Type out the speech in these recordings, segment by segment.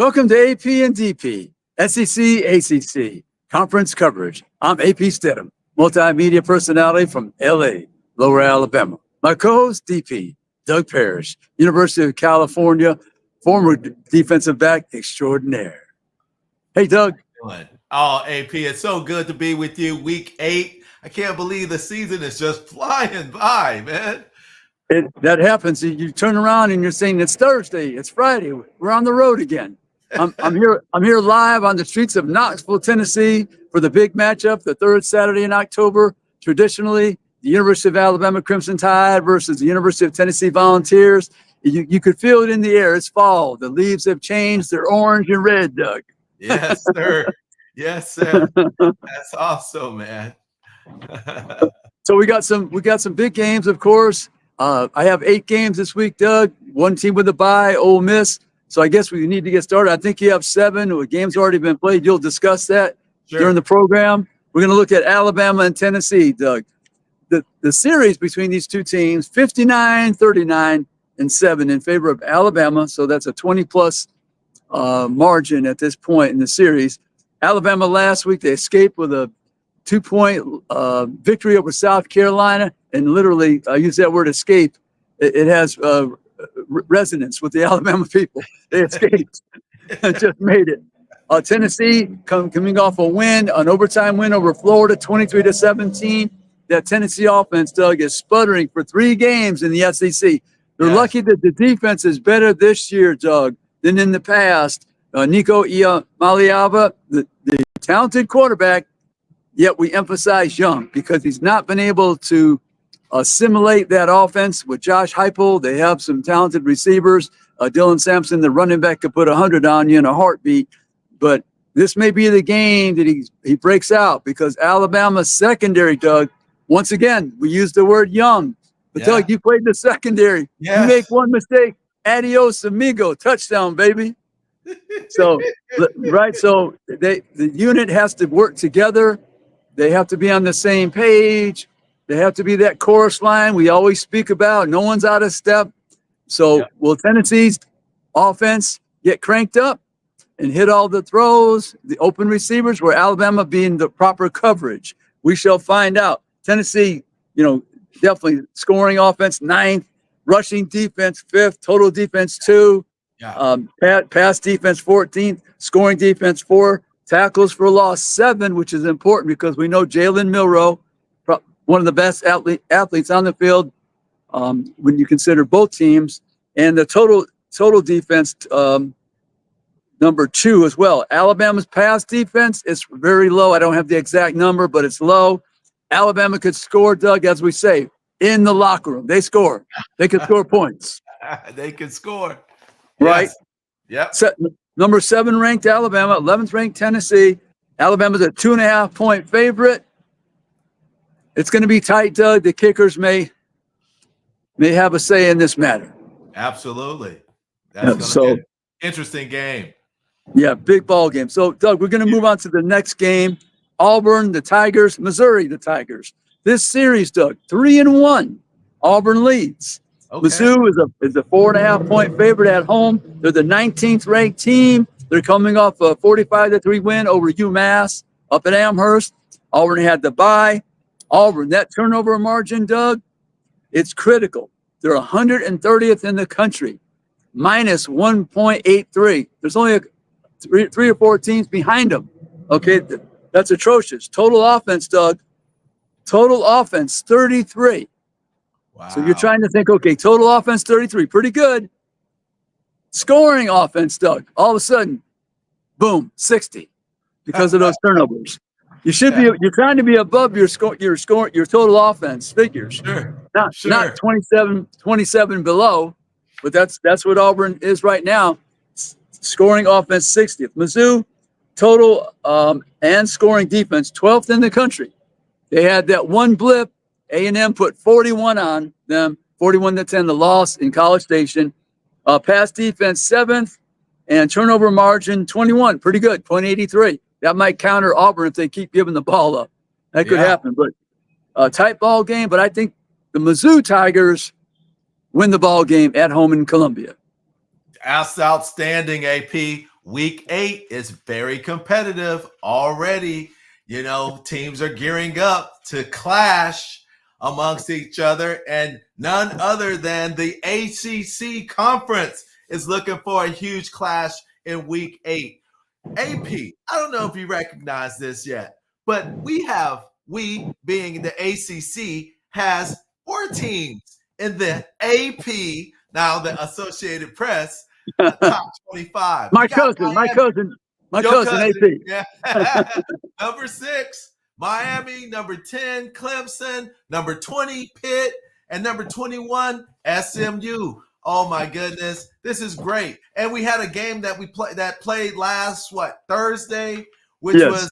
Welcome to AP and DP, SEC, ACC, conference coverage. I'm AP Steadham, multimedia personality from LA, Lower Alabama. My co-host, DP, Doug Parrish, University of California, former defensive back extraordinaire. Hey, Doug. Oh, AP, it's so good to be with you. Week 8. I can't believe the season is just flying by, man. That happens. You turn around and you're saying it's Thursday, it's Friday. We're on the road again. I'm here live on the streets of Knoxville, Tennessee for the big matchup, the third Saturday in October. Traditionally, the University of Alabama Crimson Tide versus the University of Tennessee Volunteers. You could feel it in the air. It's fall. The leaves have changed. They're orange and red, Doug. Yes, sir. Yes, sir. That's awesome, man. So we got some big games, of course. I have 8 games this week, Doug. One team with a bye, Ole Miss. So I guess we need to get started. I think you have 7. The game's already been played. You'll discuss that during the program. We're going to look at Alabama and Tennessee, Doug. The series between these two teams, 59-39 and 7 in favor of Alabama. So that's a 20-plus margin at this point in the series. Alabama last week, they escaped with a 2-point victory over South Carolina. And literally, I use that word escape. It has resonance with the Alabama people. They escaped and just made it. Tennessee coming off a win, an overtime win over Florida, 23-17. That Tennessee offense, Doug, is sputtering for 3 games in the SEC. They're lucky that the defense is better this year, Doug, than in the past. Nico Iamaleava, the talented quarterback, yet we emphasize young because he's not been able to assimilate that offense with Josh Heupel. They have some talented receivers. Dylan Sampson, the running back, could put 100 on you in a heartbeat. But this may be the game that he breaks out because Alabama's secondary, Doug, once again, we use the word young. But, Doug, you played the secondary. Yes. You make one mistake, adios, amigo, touchdown, baby. So, right, so the unit has to work together. They have to be on the same page. They have to be that chorus line we always speak about. No one's out of step. So will Tennessee's offense get cranked up and hit all the throws, the open receivers, where Alabama being the proper coverage? We shall find out. Tennessee, definitely scoring offense 9th, rushing defense 5th, total defense 2, pass defense 14th, scoring defense 4, tackles for loss 7, which is important because we know Jalen Milroe, one of the best athletes on the field when you consider both teams, and the total defense number 2 as well. Alabama's pass defense is very low. I don't have the exact number, but it's low. Alabama could score, Doug, as we say, in the locker room. They score. They could score points. They could score. Right? Yes. Yep. Number 7 ranked Alabama, 11th ranked Tennessee. Alabama's a 2.5-point favorite. It's going to be tight, Doug. The kickers may have a say in this matter. Absolutely. That's going to be an interesting game. Yeah, big ball game. So, Doug, we're going to move on to the next game. Auburn, the Tigers, Missouri, the Tigers. This series, Doug, 3-1. Auburn leads. Okay. Mizzou is a 4.5-point favorite at home. They're the 19th ranked team. They're coming off a 45-3 win over UMass up at Amherst. Auburn had the bye. Auburn, that turnover margin, Doug, it's critical. They're 130th in the country, minus 1.83. There's only three or 4 teams behind them. Okay, that's atrocious. Total offense, Doug. Total offense, 33. Wow. So you're trying to think, okay, total offense, 33. Pretty good. Scoring offense, Doug. All of a sudden, boom, 60 because of those turnovers. You should be. You're trying to be above your total offense figures. Sure. Not 27 below, but that's what Auburn is right now. Scoring offense 60th. Mizzou total and scoring defense 12th in the country. They had that one blip. A&M put 41 on them, 41-10, the loss in College Station. Pass defense 7th and turnover margin 21. Pretty good, 0.83. That might counter Auburn if they keep giving the ball up. That could happen. But tight ball game. But I think the Mizzou Tigers win the ball game at home in Columbia. That's outstanding, AP. Week 8 is very competitive already. You know, teams are gearing up to clash amongst each other, and none other than the ACC conference is looking for a huge clash in Week 8. AP, I don't know if you recognize this yet, but we being the ACC, has 4 teams in the AP, now the Associated Press, top 25. My cousin, AP. Yeah. Number 6, Miami. Number 10, Clemson. Number 20, Pitt. And number 21, SMU. Oh my goodness, this is great. And we had a game that played last Thursday, which was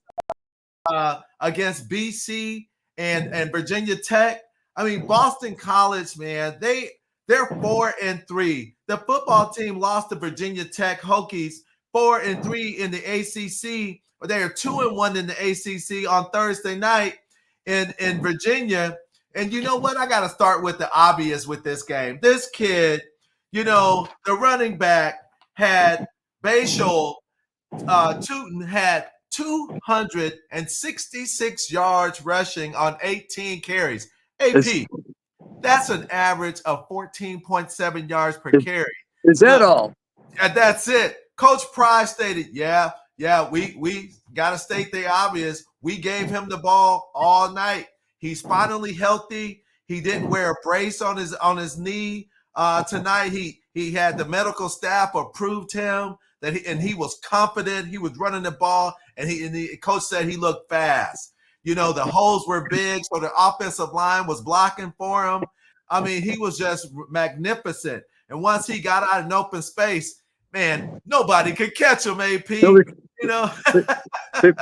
against BC and Virginia Tech. I mean, Boston College, man, they're 4-3. The football team lost to Virginia Tech Hokies 4-3 in the ACC. They are 2-1 in the ACC on Thursday night in Virginia. And you know what? I got to start with the obvious with this game. This kid, you know, the running back had Bashal Tootin had 266 yards rushing on 18 carries. AP, that's an average of 14.7 yards per carry. Is that all? And that's it. Coach Price stated, yeah, we got to state the obvious. We gave him the ball all night. He's finally healthy. He didn't wear a brace on his knee. Tonight, he had the medical staff approved him that he was confident. He was running the ball, and the coach said he looked fast. You know, the holes were big, so the offensive line was blocking for him. I mean, he was just magnificent. And once he got out in open space, man, nobody could catch him, AP. You know, they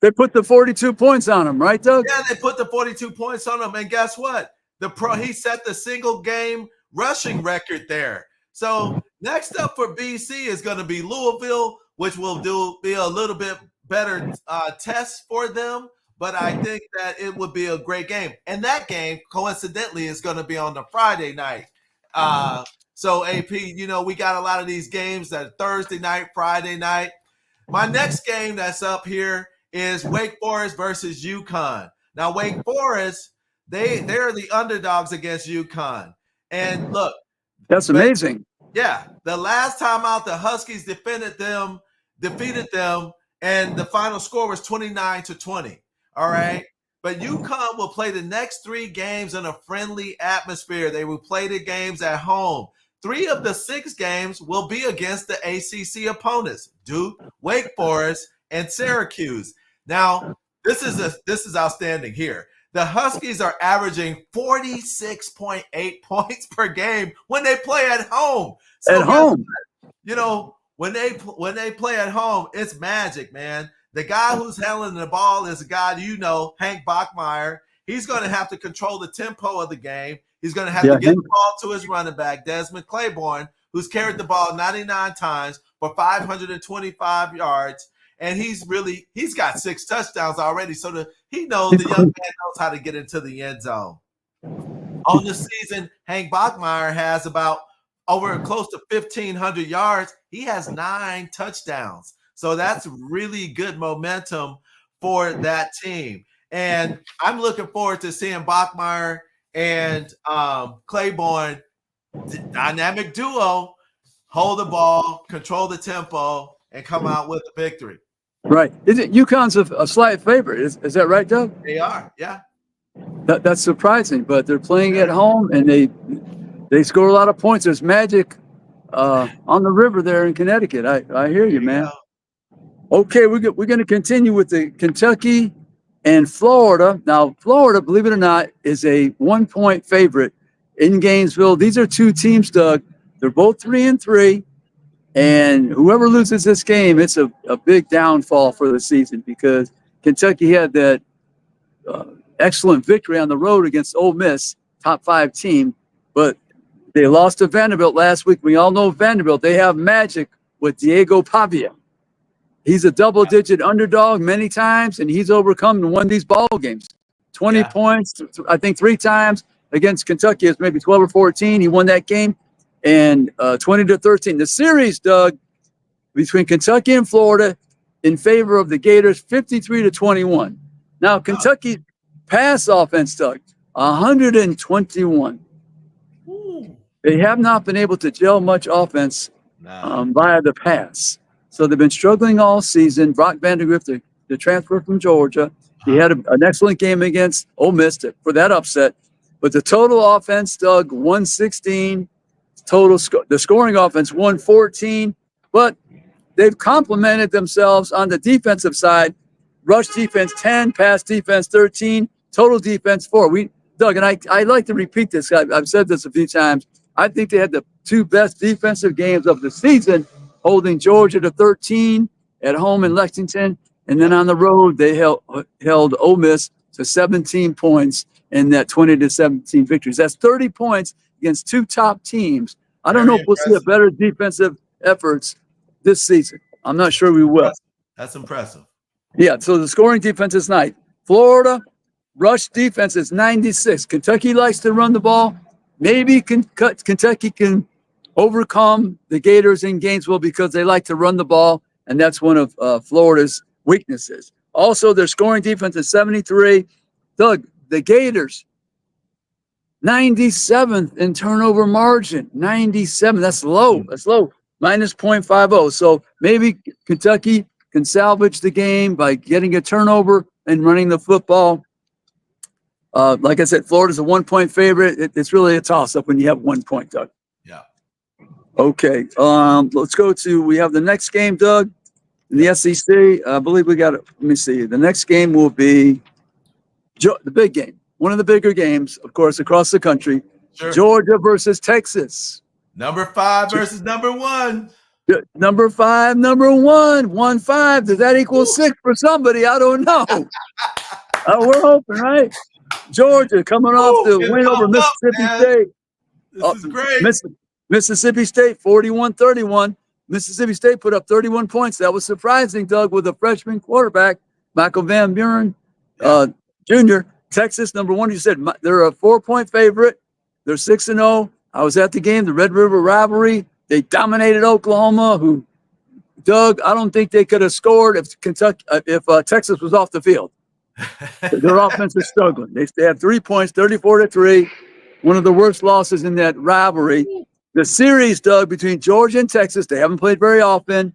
put the 42 points on him, right, Doug? Yeah, they put the 42 points on him, and guess what? He set the single game rushing record there. So next up for BC is going to be Louisville, which will be a little bit better test for them. But I think that it would be a great game. And that game, coincidentally, is going to be on the Friday night. So, AP, you know, we got a lot of these games that are Thursday night, Friday night. My next game that's up here is Wake Forest versus UConn. Now, Wake Forest, they're the underdogs against UConn. And look. That's amazing. Yeah. The last time out, the Huskies defeated them, and the final score was 29-20. All right. But UConn will play the next 3 games in a friendly atmosphere. They will play the games at home. 3 of the 6 games will be against the ACC opponents, Duke, Wake Forest, and Syracuse. Now, this is outstanding here. The Huskies are averaging 46.8 points per game when they play at home. So at home. You know, when they play at home, it's magic, man. The guy who's handling the ball is a guy you know, Hank Bachmeier. He's going to have to control the tempo of the game. He's going to have to get the ball to his running back, Desmond Claiborne, who's carried the ball 99 times for 525 yards. And he's got 6 touchdowns already. So he knows the young man knows how to get into the end zone. On the season, Hank Bachmeier has about over close to 1,500 yards. He has 9 touchdowns. So that's really good momentum for that team. And I'm looking forward to seeing Bachmeier and Claiborne, dynamic duo, hold the ball, control the tempo, and come out with a victory. Right. Is it UConn's a slight favorite? Is that right, Doug? They are, yeah. That's surprising, but they're playing at home, and they score a lot of points. There's magic on the river there in Connecticut. I hear you, man. Okay, we're going to continue with the Kentucky and Florida. Now, Florida, believe it or not, is a 1-point favorite in Gainesville. These are 2 teams, Doug. They're both 3-3, and whoever loses this game, it's a big downfall for the season because Kentucky had that excellent victory on the road against Ole Miss, top 5 team, but they lost to Vanderbilt last week. We all know Vanderbilt. They have magic with Diego Pavia. He's a double-digit underdog many times, and he's overcome and won these ball games. 20 points, I think 3 times against Kentucky. It's maybe 12 or 14. He won that game, and 20-13. The series, Doug, between Kentucky and Florida in favor of the Gators, 53-21. Now, Kentucky's pass offense, Doug, 121. Ooh. They have not been able to gel much offense via the pass. So they've been struggling all season. Brock Vandegrift, the transfer from Georgia, he had an excellent game against Ole Miss for that upset. But the total offense, Doug, 116. The scoring offense, 114. But they've complemented themselves on the defensive side. Rush defense, 10. Pass defense, 13. Total defense, 4. Doug, and I like to repeat this. I've said this a few times. I think they had the 2 best defensive games of the season, holding Georgia to 13 at home in Lexington. And then on the road, they held Ole Miss to 17 points in that 20-17 victories. That's 30 points against 2 top teams. I don't know if we'll see a better defensive efforts this season. I'm not sure we will. That's impressive. Yeah, so the scoring defense is 9. Florida, rush defense is 96. Kentucky likes to run the ball. Maybe Kentucky can overcome the Gators in Gainesville because they like to run the ball, and that's one of Florida's weaknesses. Also, their scoring defense is 73. Doug, the Gators, 97th in turnover margin. 97. That's low. That's low. Minus 0.50. So maybe Kentucky can salvage the game by getting a turnover and running the football. Like I said, Florida's a 1-point favorite. It's really a toss-up when you have 1 point, Doug. Yeah. Okay. Let's go to, we have the next game, Doug, in the SEC. I believe we got it. Let me see. The next game will be the big game. One of the bigger games, of course, across the country. Sure. Georgia versus Texas. Number 5 versus number 1. Number 5, number 1. 1-5. Does that equal 6 for somebody? I don't know. We're hoping, right? Georgia coming off the win over Mississippi State. This is great. Mississippi State, 41-31. Mississippi State put up 31 points. That was surprising, Doug, with a freshman quarterback, Michael Van Buren Jr. Texas, number 1, you said they're a 4-point favorite. They're 6-0. I was at the game, the Red River rivalry. They dominated Oklahoma, who, Doug, I don't think they could have scored if Texas was off the field. Their offense is struggling. They had 3 points, 34-3. One of the worst losses in that rivalry. The series, Doug, between Georgia and Texas, they haven't played very often,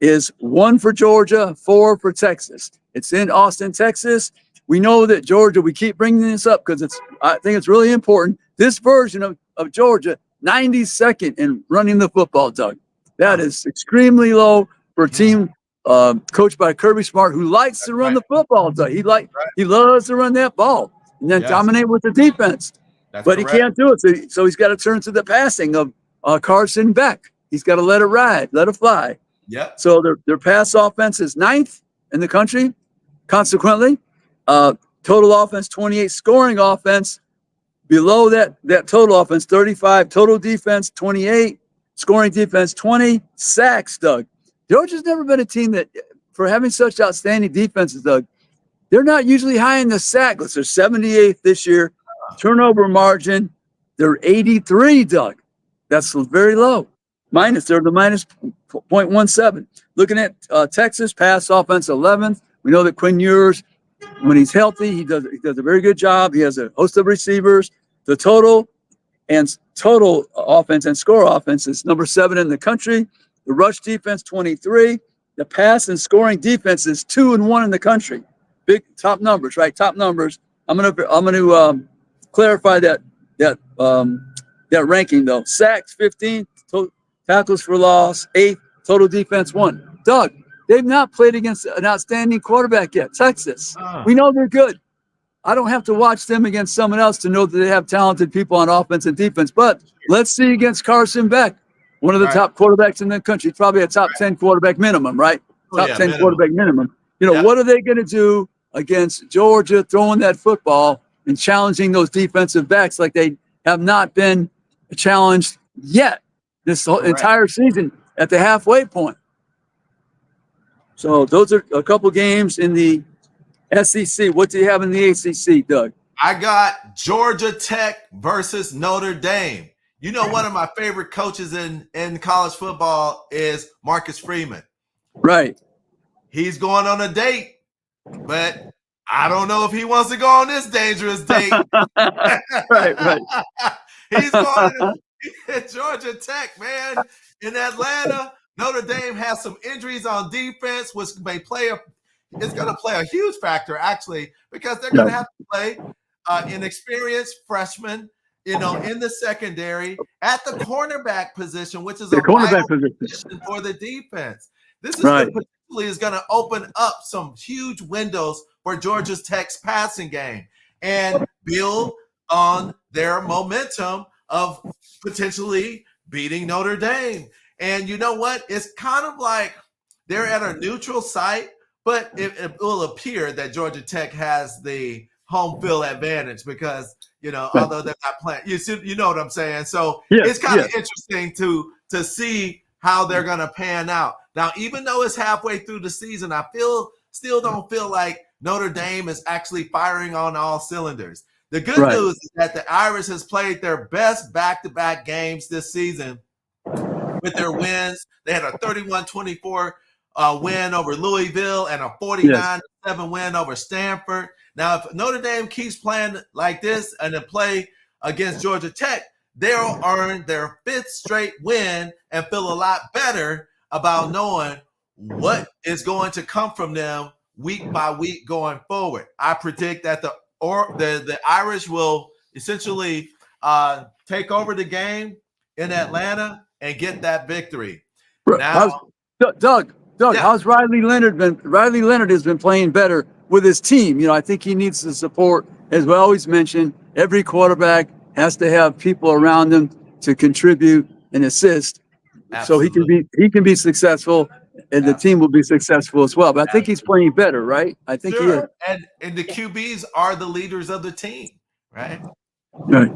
is 1 for Georgia, 4 for Texas. It's in Austin, Texas. We know that Georgia, we keep bringing this up because I think it's really important. This version of Georgia, 92nd in running the football, Doug. That is extremely low for a team coached by Kirby Smart, who likes to run the football, Doug. He loves to run that ball and then dominate with the defense. But he can't do it. So he's got to turn to the passing of Carson Beck. He's got to let it ride, let it fly. Yeah. So their pass offense is 9th in the country. Consequently, total offense 28, scoring offense below that total offense 35, total defense 28, scoring defense 20, sacks, Doug. Georgia's never been a team that, for having such outstanding defenses, Doug, they're not usually high in the sack list. They're 78th this year. Turnover margin, they're 83, Doug. That's very low. They're the minus 0.17. Looking at Texas, pass offense 11th. We know that Quinn Ewers, when he's healthy, he does a very good job. He has a host of receivers. The total offense and score offense is number 7 in the country. The rush defense 23. The pass and scoring defense is 2 and 1 in the country. Big top numbers, right? Top numbers. I'm gonna clarify that ranking though. Sacks 15, tackles for loss 8, total defense 1. Doug, they've not played against an outstanding quarterback yet. Texas, we know they're good. I don't have to watch them against someone else to know that they have talented people on offense and defense. But let's see against Carson Beck, one of the top quarterbacks in the country, probably a top 10 quarterback minimum, right? Top 10 quarterback minimum. What are they going to do against Georgia throwing that football and challenging those defensive backs like they have not been challenged yet this entire season at the halfway point? So those are a couple games in the SEC. What do you have in the ACC, Doug? I got Georgia Tech versus Notre Dame. You know, one of my favorite coaches in college football is Marcus Freeman. Right. He's going on a date, but I don't know if he wants to go on this dangerous date. Right. He's going to Georgia Tech, man. In Atlanta, Notre Dame has some injuries on defense, which may it's going to play a huge factor, actually, because they're going to have to play inexperienced freshmen, in the secondary at the cornerback position, which is a vital position for the defense. This is potentially is going to open up some huge windows for Georgia Tech's passing game and build on their momentum of potentially beating Notre Dame. And you know what? It's kind of like they're at a neutral site, but it will appear that Georgia Tech has the home field advantage because, although they're not playing, you know what I'm saying? So it's kind of interesting to see how they're going to pan out. Now, even though it's halfway through the season, I still don't feel like Notre Dame is actually firing on all cylinders. The good news is that the Irish has played their best back-to-back games this season with their wins. They had a 31-24 win over Louisville and a 49-7 win over Stanford. Now, if Notre Dame keeps playing like this and then play against Georgia Tech, they'll earn their 5th straight win and feel a lot better about knowing what is going to come from them week by week going forward. I predict that the Irish will essentially take over the game in Atlanta and get that victory. Now, Doug, how's Riley Leonard been? Riley Leonard has been playing better with his team. I think he needs the support. As we always mention, every quarterback has to have people around him to contribute and assist. Absolutely. So he can be successful, and the team will be successful as well. But I think he's playing better, right? I think he is. And the QBs are the leaders of the team, right? Right.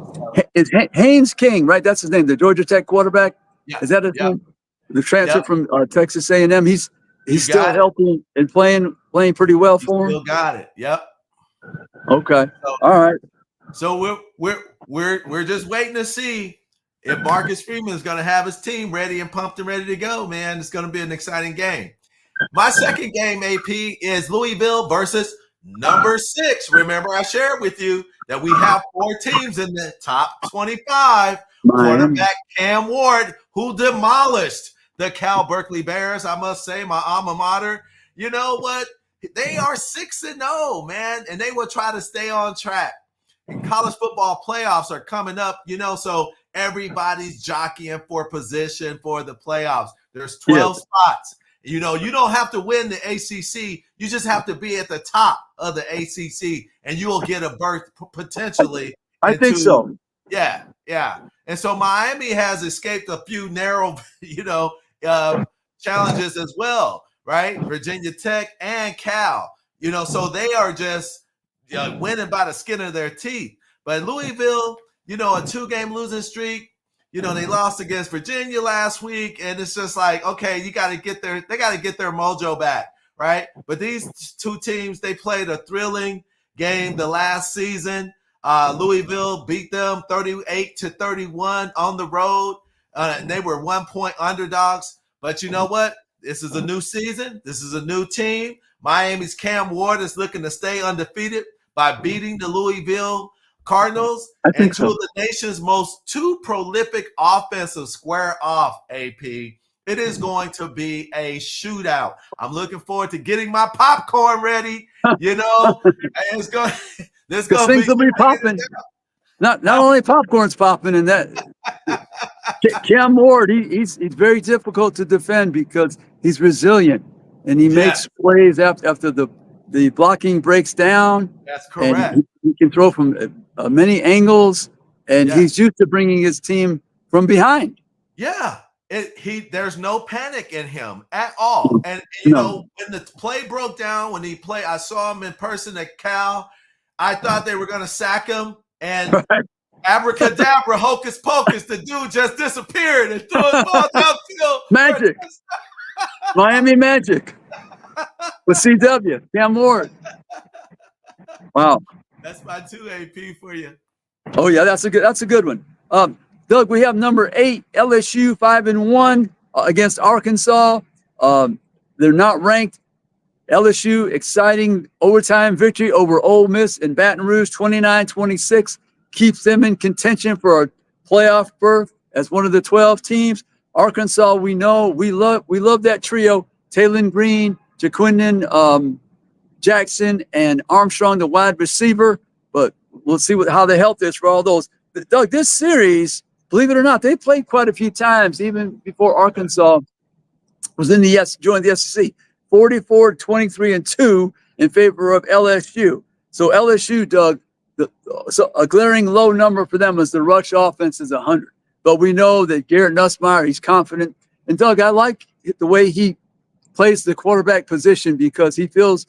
It's Haynes King, right? That's his name, the Georgia Tech quarterback. Yeah. Is that his name? The transfer from Texas A&M. He's still healthy and playing pretty well for him. Still got it. Yep. Okay. All right. So we're just waiting to see if Marcus Freeman is going to have his team ready and pumped and ready to go, man. It's going to be an exciting game. My second game, AP, is Louisville versus number 6. Remember, I shared with you that we have 4 teams in the top 25. Quarterback Cam Ward, who demolished the Cal Berkeley Bears, I must say, my alma mater. You know what? They are 6-0, man, and they will try to stay on track. And college football playoffs are coming up, so everybody's jockeying for position for the playoffs. There's 12 spots. You don't have to win the ACC. You just have to be at the top of the ACC, and you will get a berth potentially. I think so. Yeah. And so Miami has escaped a few narrow, challenges as well, right? Virginia Tech and Cal, so they are just winning by the skin of their teeth. But Louisville, a 2-game losing streak. They lost against Virginia last week, and it's just like, okay, they got to get their mojo back, right? But these 2 teams, they played a thrilling game the last season. Louisville beat them 38-31 on the road. And they were 1-point underdogs. But you know what? This is a new season. This is a new team. Miami's Cam Ward is looking to stay undefeated by beating the Louisville Cardinals and 2 of the nation's most 2 prolific offensive square off, AP. It is going to be a shootout. I'm looking forward to getting my popcorn ready. It's going. This things will be popping. Not only popcorn's popping, and that Cam Ward, he's very difficult to defend because he's resilient and he makes plays after the blocking breaks down. That's correct. And he can throw from many angles, and he's used to bringing his team from behind. Yeah. There's no panic in him at all. And when the play broke down, when he played, I saw him in person at Cal. I thought they were going to sack him, and abracadabra, hocus pocus, the dude just disappeared and threw his ball downfield. Magic. Miami Magic. With CW, Cam Ward. Wow. That's my 2 AP for you. Oh yeah, that's a good one. Doug, we have number 8 LSU 5-1 against Arkansas. They're not ranked. LSU exciting overtime victory over Ole Miss in Baton Rouge, 29-26, keeps them in contention for a playoff berth as one of the 12 teams. Arkansas, we know we love that trio: Taylor Green, Jaquindon Jackson, and Armstrong, the wide receiver. But we'll see how the health is for all those. But Doug, this series, believe it or not, they played quite a few times even before Arkansas was joined the SEC. 44-23-2 in favor of LSU. So LSU, Doug, so a glaring low number for them is the rush offense is 100. But we know that Garrett Nussmeier, he's confident. And Doug, I like the way he plays the quarterback position because he feels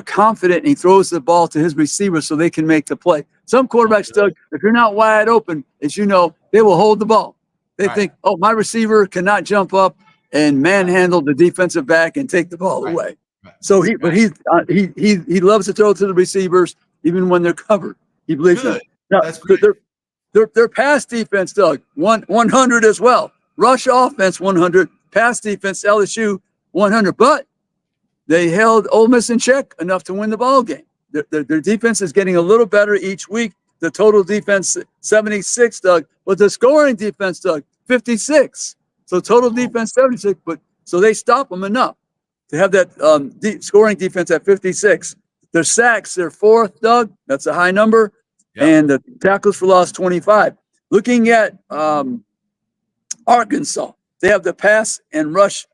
confident and he throws the ball to his receivers so they can make the play. Some quarterbacks, Doug, if you're not wide open, as you know, they will hold the ball. They think, oh, my receiver cannot jump up and manhandle the defensive back and take the ball away. So he loves to throw to the receivers even when they're covered. He believes that. Now, that's great. Their pass defense, Doug, 100 as well. Rush offense 100, pass defense LSU 100. But they held Ole Miss in check enough to win the ball game. Their defense is getting a little better each week. The total defense 76, Doug, but the scoring defense, Doug, 56. So total defense 76, but so they stop them enough to have that scoring defense at 56. Their sacks, they're 4th, Doug. That's a high number. Yep. And the tackles for loss 25. Looking at Arkansas, they have the pass and rush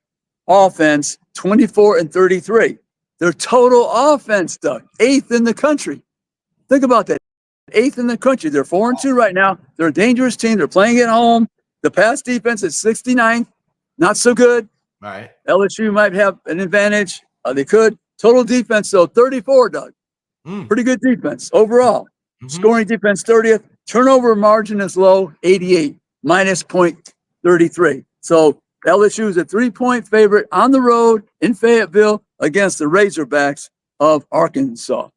offense 24-33. Their total offense, Doug, 8th in the country. Think about that. 8th in the country. They're 4-2 right now. They're a dangerous team. They're playing at home. The pass defense is 69th. Not so good. Right. LSU might have an advantage. They could. Total defense, though, 34, Doug. Pretty good defense overall. Scoring defense, 30th. Turnover margin is low, 88, minus 0.33. So LSU is a 3-point favorite on the road in Fayetteville against the Razorbacks of Arkansas.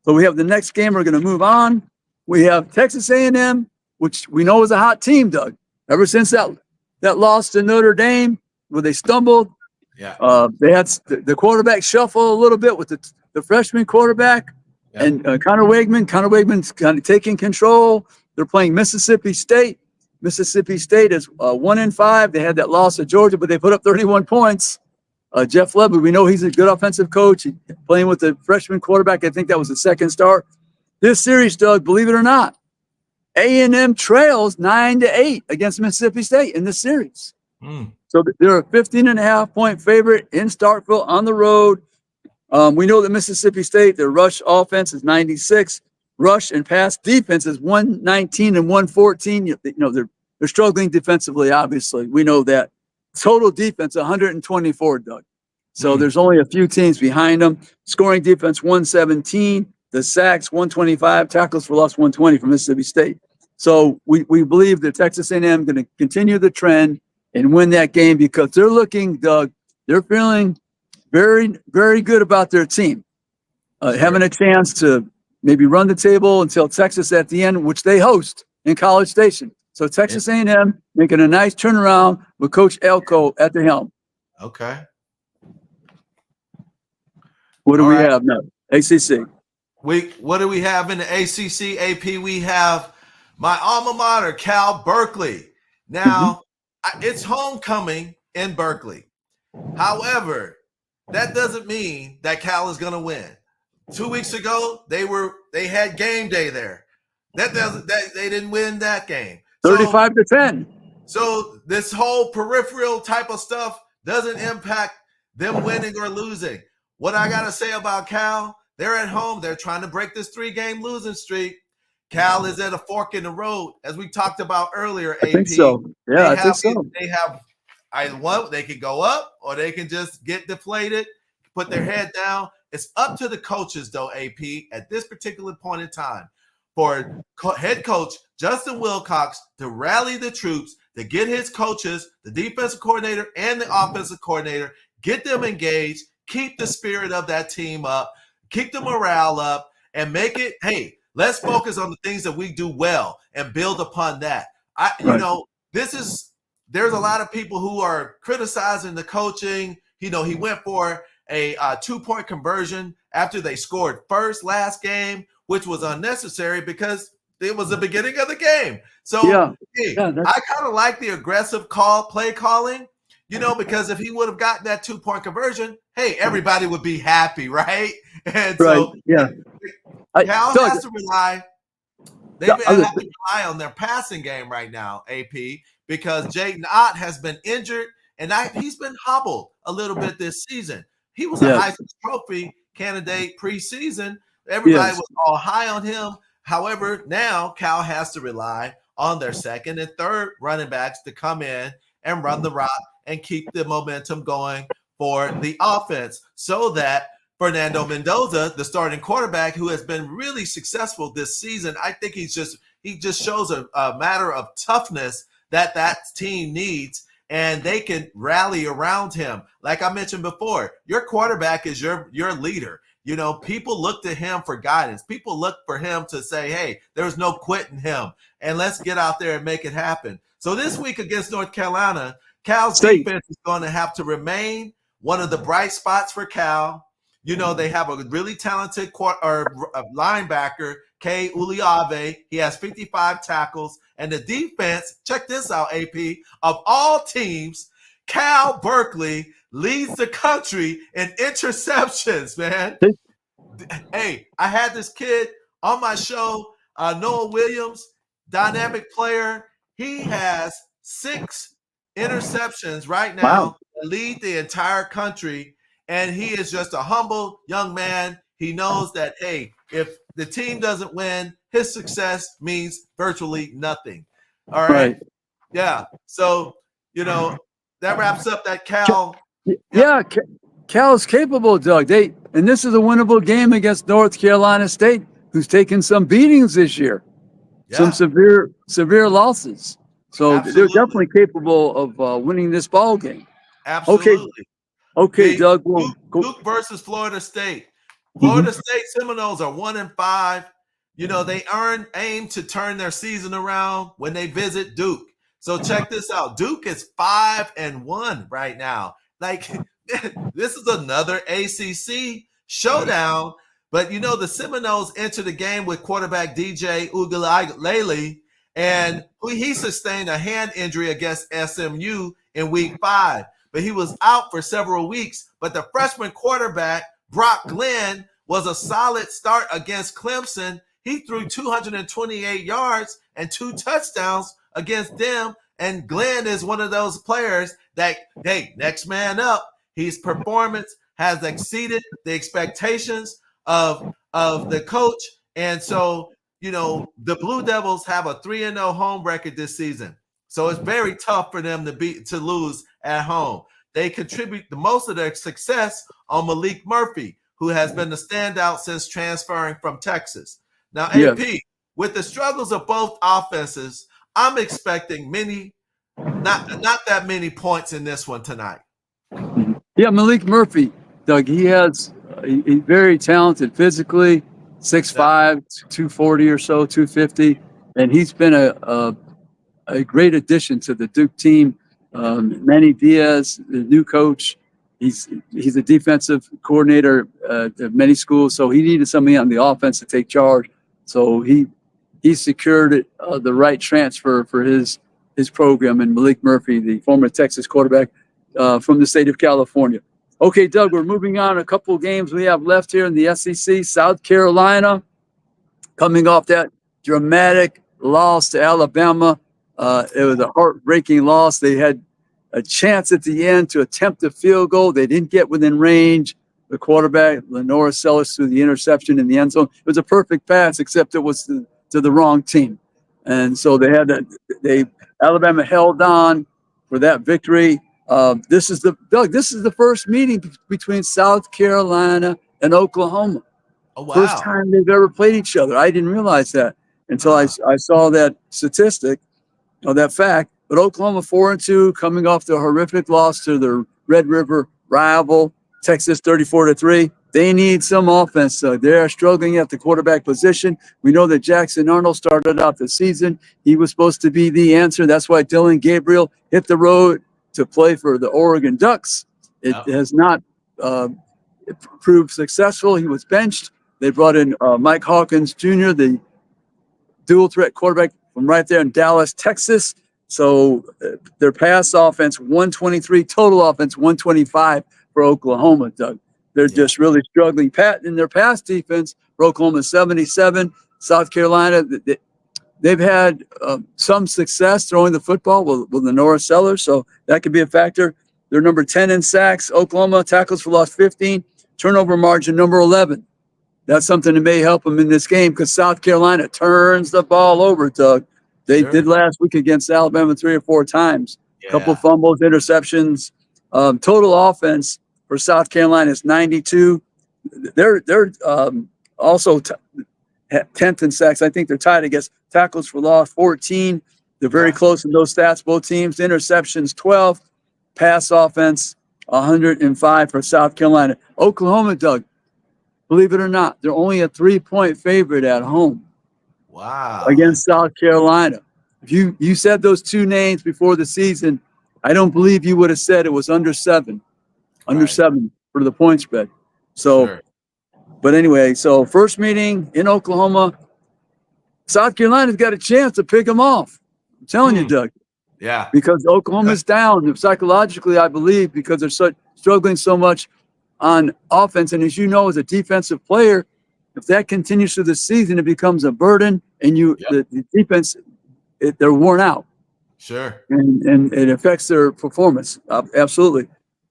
So we have the next game. We're going to move on. We have Texas A&M, which we know is a hot team, Doug. Ever since that loss to Notre Dame, where they stumbled, they had the quarterback shuffle a little bit with the freshman quarterback and Connor Wegman. Connor Wegman's kind of taking control. They're playing Mississippi State. Mississippi State is 1-5. They had that loss to Georgia, but they put up 31 points. Jeff Lebby, we know he's a good offensive coach. He's playing with the freshman quarterback. I think that was the second start. This series, Doug, believe it or not, A&M trails 9-8 against Mississippi State in this series. So they're a 15.5-point favorite in Starkville on the road. We know that Mississippi State, their rush offense is 96. Rush and pass defense is 119 and 114. You know, they're struggling defensively, obviously. We know that. Total defense, 124, Doug. So there's only a few teams behind them. Scoring defense, 117. The sacks, 125. Tackles for loss, 120 for Mississippi State. So we believe that Texas A&M going to continue the trend and win that game because they're looking, Doug, they're feeling very, very good about their team. Having a chance to maybe run the table until Texas at the end, which they host in College Station. So Texas A&M making a nice turnaround with Coach Elko at the helm. Okay. What do we have now? ACC. What do we have in the ACC, AP? We have my alma mater, Cal Berkeley. Now, it's homecoming in Berkeley. However, that doesn't mean that Cal is going to win. 2 weeks ago, they had game day there. They didn't win that game. 35-10. So this whole peripheral type of stuff doesn't impact them winning or losing. What I got to say about Cal, they're at home. They're trying to break this 3-game losing streak. Cal is at a fork in the road, as we talked about earlier, AP. I think so. Yeah, I think so. They can go up or they can just get deflated, put their head down. It's up to the coaches, though, AP, at this particular point in time, for head coach Justin Wilcox to rally the troops, to get his coaches, the defensive coordinator and the offensive coordinator, get them engaged, keep the spirit of that team up, keep the morale up, and make it, hey, let's focus on the things that we do well and build upon that. You know, there's a lot of people who are criticizing the coaching. You know, he went for a 2-point conversion after they scored first last game, which was unnecessary because it was the beginning of the game. So I kind of like the aggressive play calling, you know, because if he would have gotten that 2-point conversion, hey, everybody would be happy, right? And so Cal has to rely. They have to rely on their passing game right now, AP, because Jaden Ott has been injured and he's been hobbled a little bit this season. He was a Heisman Trophy candidate preseason. Everybody was all high on him. However, now Cal has to rely on their second and third running backs to come in and run the rock and keep the momentum going for the offense so that Fernando Mendoza, the starting quarterback who has been really successful this season, I think he just shows a matter of toughness that team needs, and they can rally around him. Like I mentioned before, your quarterback is your leader. You know, people look to him for guidance. People look for him to say, hey, there's no quitting him, and let's get out there and make it happen. So this week against North Carolina, Cal's defense is going to have to remain one of the bright spots for Cal. You know, they have a really talented linebacker, Kay Uliave. He has 55 tackles. And the defense, check this out, AP, of all teams, Cal Berkeley leads the country in interceptions, man. Hey, I had this kid on my show, Noah Williams, dynamic player. He has 6 interceptions right now, lead the entire country. And he is just a humble young man. He knows that, hey, if the team doesn't win, his success means virtually nothing. All right. Yeah. So, you know, that wraps up that Cal. Yeah, Cal's capable, Doug. And this is a winnable game against North Carolina State, who's taken some beatings this year, some severe losses. So they're definitely capable of winning this ball game. Absolutely. Okay, Doug. Duke versus Florida State. Florida State Seminoles are 1-5. You know, they aim to turn their season around when they visit Duke. So check this out. Duke is 5-1 right now. Like, this is another ACC showdown. But, you know, the Seminoles enter the game with quarterback DJ Uiagalelei, and he sustained a hand injury against SMU in week 5. But he was out for several weeks. But the freshman quarterback, Brock Glenn, was a solid start against Clemson. He threw 228 yards and 2 touchdowns against them. And Glenn is one of those players that, hey, next man up. His performance has exceeded the expectations of the coach. And so, you know, the Blue Devils have a 3-0 home record this season. So it's very tough for them to lose at home. They contribute the most of their success on Malik Murphy, who has been the standout since transferring from Texas. Now, AP, with the struggles of both offenses, I'm expecting not that many points in this one tonight. Yeah, Malik Murphy, Doug, he's very talented physically, 6'5", 240 or so, 250, and he's been a great addition to the Duke team. Manny Diaz, the new coach, he's a defensive coordinator at many schools, so he needed somebody on the offense to take charge. So he secured the right transfer for his program, and Malik Murphy, the former Texas quarterback from the state of California. Okay, Doug, we're moving on. A couple of games we have left here in the SEC. South Carolina, coming off that dramatic loss to Alabama. It was a heartbreaking loss. They had a chance at the end to attempt a field goal. They didn't get within range. The quarterback, Lenora Sellis, threw the interception in the end zone. It was a perfect pass, except it was to the wrong team. And so Alabama held on for that victory. This is the first meeting between South Carolina and Oklahoma. Oh, wow. First time they've ever played each other. I didn't realize that until I saw that statistic, or that fact. But Oklahoma 4-2, coming off the horrific loss to the Red River rival, Texas 34-3. They need some offense. They're struggling at the quarterback position. We know that Jackson Arnold started out the season. He was supposed to be the answer. That's why Dylan Gabriel hit the road to play for the Oregon Ducks. It has not proved successful. He was benched. They brought in Mike Hawkins Jr., the dual threat quarterback from right there in Dallas, Texas. So their pass offense, 123, total offense, 125 for Oklahoma, Doug. They're just really struggling. In their pass defense for Oklahoma, 77. South Carolina, they've had some success throwing the football with Lenora Sellers, so that could be a factor. They're number 10 in sacks. Oklahoma, tackles for loss, 15. Turnover margin, number 11. That's something that may help them in this game because South Carolina turns the ball over, Doug. They did last week against Alabama 3 or 4 times. A couple fumbles, interceptions. Total offense for South Carolina is 92. They're also 10th in sacks. I think they're tied against tackles for loss, 14. They're very close in those stats, both teams. Interceptions, 12. Pass offense, 105 for South Carolina. Oklahoma, Doug, believe it or not, they're only a 3-point favorite at home. Wow. Against South Carolina. If you said those two names before the season, I don't believe you would have said it was under 7 for the point spread. So, but anyway, so first meeting in Oklahoma, South Carolina's got a chance to pick them off. I'm telling you, Doug. Yeah. Because Oklahoma's down psychologically, I believe, because they're struggling so much on offense. And as you know, as a defensive player, if that continues through the season, it becomes a burden, and the defense, they're worn out. Sure. And it affects their performance. Absolutely.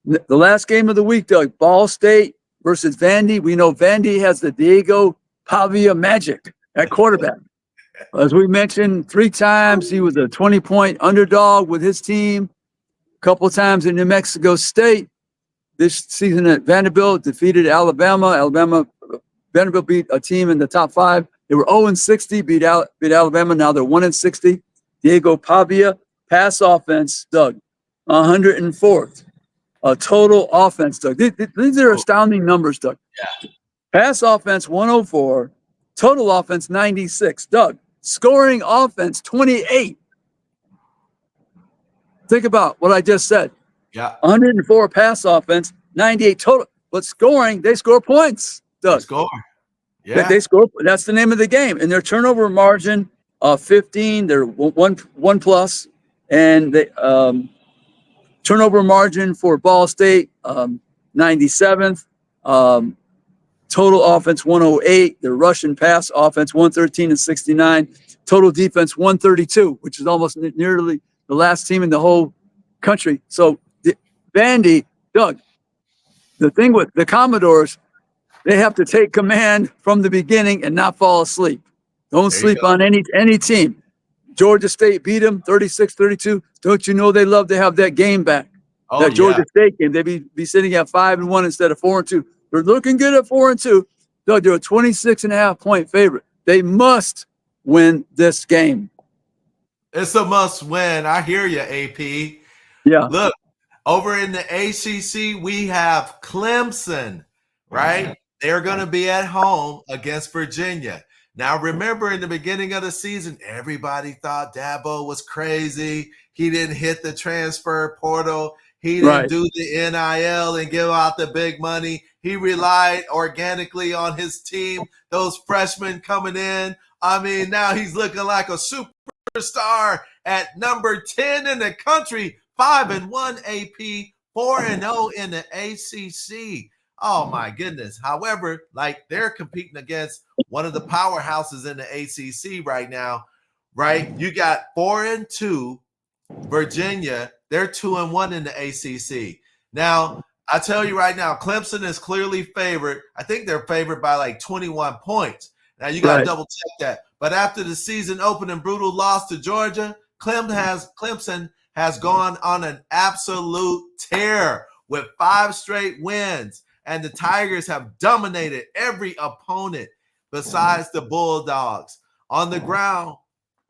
The last game of the week, Doug, Ball State versus Vandy. We know Vandy has the Diego Pavia magic at quarterback. As we mentioned 3 times, he was a 20-point underdog with his team. A couple of times in New Mexico State. This season at Vanderbilt defeated Alabama. Vanderbilt beat a team in the top 5. They were 0-60, beat Alabama. Now they're 1-60. Diego Pavia, pass offense, Doug, 104th. Total offense, Doug. These are astounding numbers, Doug. Yeah. Pass offense, 104. Total offense, 96. Doug, scoring offense, 28. Think about what I just said. Yeah. 104 pass offense, 98 total. But scoring, they score points, Doug. They score. Yeah. They score. That's the name of the game. And their turnover margin, 15. They're one plus. And the turnover margin for Ball State, 97th. Total offense, 108. Their rushing pass offense, 113 and 69. Total defense, 132, which is almost nearly the last team in the whole country. So Vandy, Doug, the thing with the Commodores, they have to take command from the beginning and not fall asleep. Don't sleep on any team. Georgia State beat them 36-32. Don't you know they love to have that game back? That Georgia State game. They'd be sitting at 5-1 instead of 4-2. They're looking good at 4-2. Doug, they're a 26.5-point favorite. They must win this game. It's a must win. I hear you, AP. Yeah. Look, over in the ACC, we have Clemson, right? They're going to be at home against Virginia. Now, remember in the beginning of the season, everybody thought Dabo was crazy. He didn't hit the transfer portal. He didn't do the NIL and give out the big money. He relied organically on his team, those freshmen coming in. I mean, now he's looking like a superstar at number 10 in the country, 5-1 AP, 4-0 in the ACC. Oh my goodness. However, like they're competing against one of the powerhouses in the ACC right now, right? You got 4-2 Virginia. They're 2-1 in the ACC. Now, I tell you right now, Clemson is clearly favored. I think they're favored by like 21 points. Now you got to double check that. But after the season opening brutal loss to Georgia, Clemson has gone on an absolute tear with 5 straight wins. And the Tigers have dominated every opponent besides the Bulldogs. On the ground,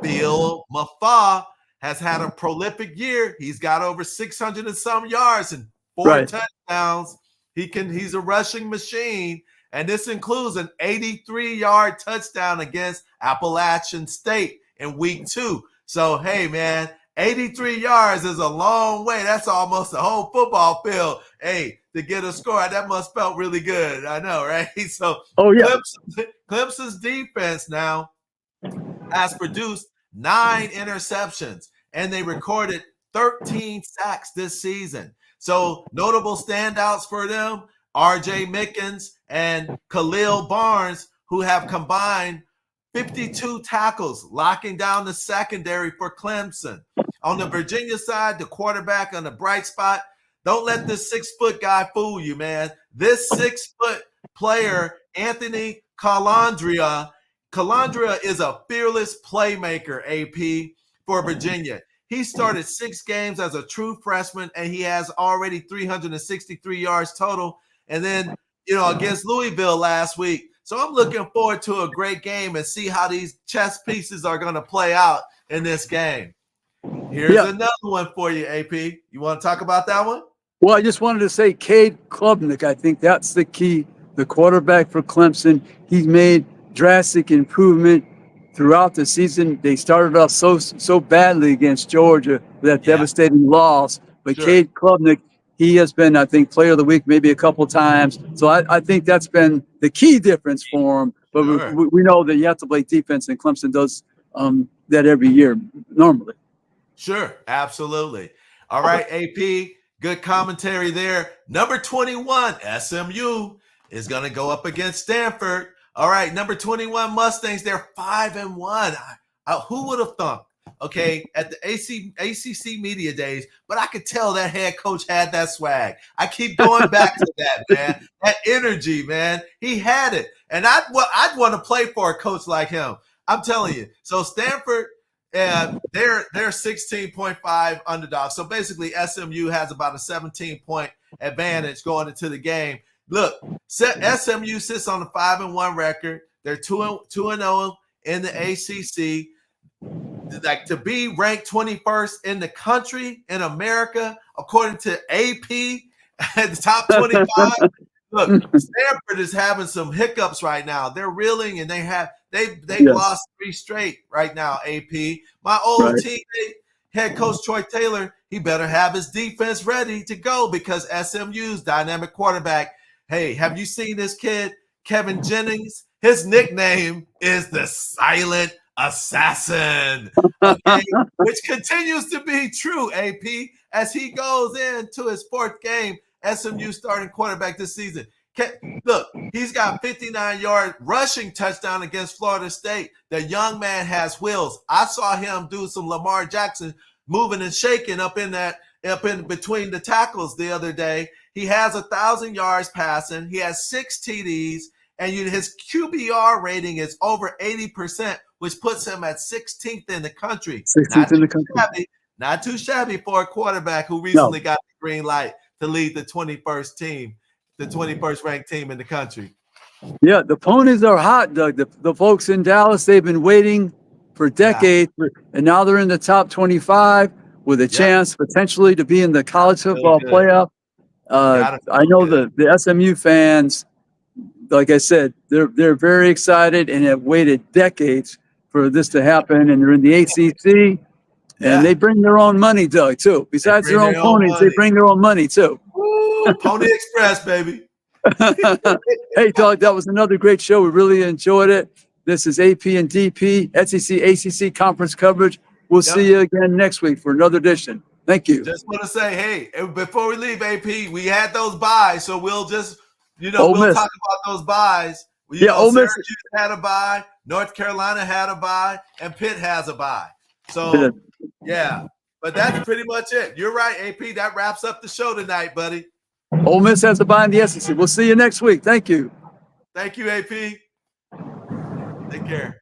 Phil Mafah has had a prolific year. He's got over 600 and some yards and 4 touchdowns. He's a rushing machine, and this includes an 83-yard touchdown against Appalachian State in week 2. So, hey, man, 83 yards is a long way. That's almost a whole football field. Hey, to get a score, that must felt really good. I know, right? So, Clemson's defense now has produced 9 interceptions, and they recorded 13 sacks this season. So notable standouts for them, R.J. Mickens and Khalil Barnes, who have combined 52 tackles, locking down the secondary for Clemson. On the Virginia side, the quarterback on the bright spot, don't let this 6-foot guy fool you, man. This 6-foot player, Anthony Calandria is a fearless playmaker, AP, for Virginia. He started 6 games as a true freshman, and he has already 363 yards total. And then, against Louisville last week. So I'm looking forward to a great game and see how these chess pieces are going to play out in this game. Here's another one for you, AP. You want to talk about that one? Well, I just wanted to say Cade Klubnik. I think that's the key. The quarterback for Clemson. He's made drastic improvement throughout the season. They started off so badly against Georgia with that devastating loss. But Cade Klubnik, he has been, I think, player of the week maybe a couple times. So I think that's been the key difference for him. But we know that you have to play defense, and Clemson does that every year normally. Sure, absolutely. All right, AP, good commentary there. Number 21, SMU, is going to go up against Stanford. All right, number 21 Mustangs, they're 5-1. Who would have thought? Okay, at the ACC media days, but I could tell that head coach had that swag. I keep going back to that, man. That energy, man. He had it, and I'd want to play for a coach like him. I'm telling you. So Stanford, they're 16.5 underdogs. So basically, SMU has about a 17-point advantage going into the game. Look, SMU sits on a 5-1 record. They're 2-0 in the ACC. Like, to be ranked 21st in the country, in America, according to AP, at the top 25. Look, Stanford is having some hiccups right now. They're reeling, and they've lost 3 straight right now. AP, my old teammate, head coach Troy Taylor, he better have his defense ready to go, because SMU's dynamic quarterback. Hey, have you seen this kid, Kevin Jennings? His nickname is the Silent Assassin, okay? Which continues to be true, AP, as he goes into his 4th game, SMU starting quarterback this season. Look, he's got 59-yard rushing touchdown against Florida State. The young man has wheels. I saw him do some Lamar Jackson moving and shaking up in between the tackles the other day. He has 1,000 yards passing. He has 6 TDs, and his QBR rating is over 80%, which puts him at 16th in the country. 16th in the country. Not too shabby for a quarterback who recently got the green light to lead the 21st team, the 21st ranked team in the country. Yeah, the ponies are hot, Doug. The folks in Dallas, they've been waiting for decades, and now they're in the top 25 with a chance potentially to be in the college football playoff. I know the SMU fans, like I said, they're very excited and have waited decades for this to happen, and they're in the ACC, and they bring their own money, Doug, too. Besides their own ponies, they bring their own money, too. Woo, Pony Express, baby. Hey, Doug, that was another great show. We really enjoyed it. This is AP and DP, SEC, ACC conference coverage. We'll see you again next week for another edition. Thank you. Just want to say, hey, before we leave, AP, we had those buys, so we'll just, we'll talk about those buys. Ole Miss had a buy, North Carolina had a buy, and Pitt has a buy. So, but that's pretty much it. You're right, AP. That wraps up the show tonight, buddy. Ole Miss has a buy in the SEC. We'll see you next week. Thank you. Thank you, AP. Take care.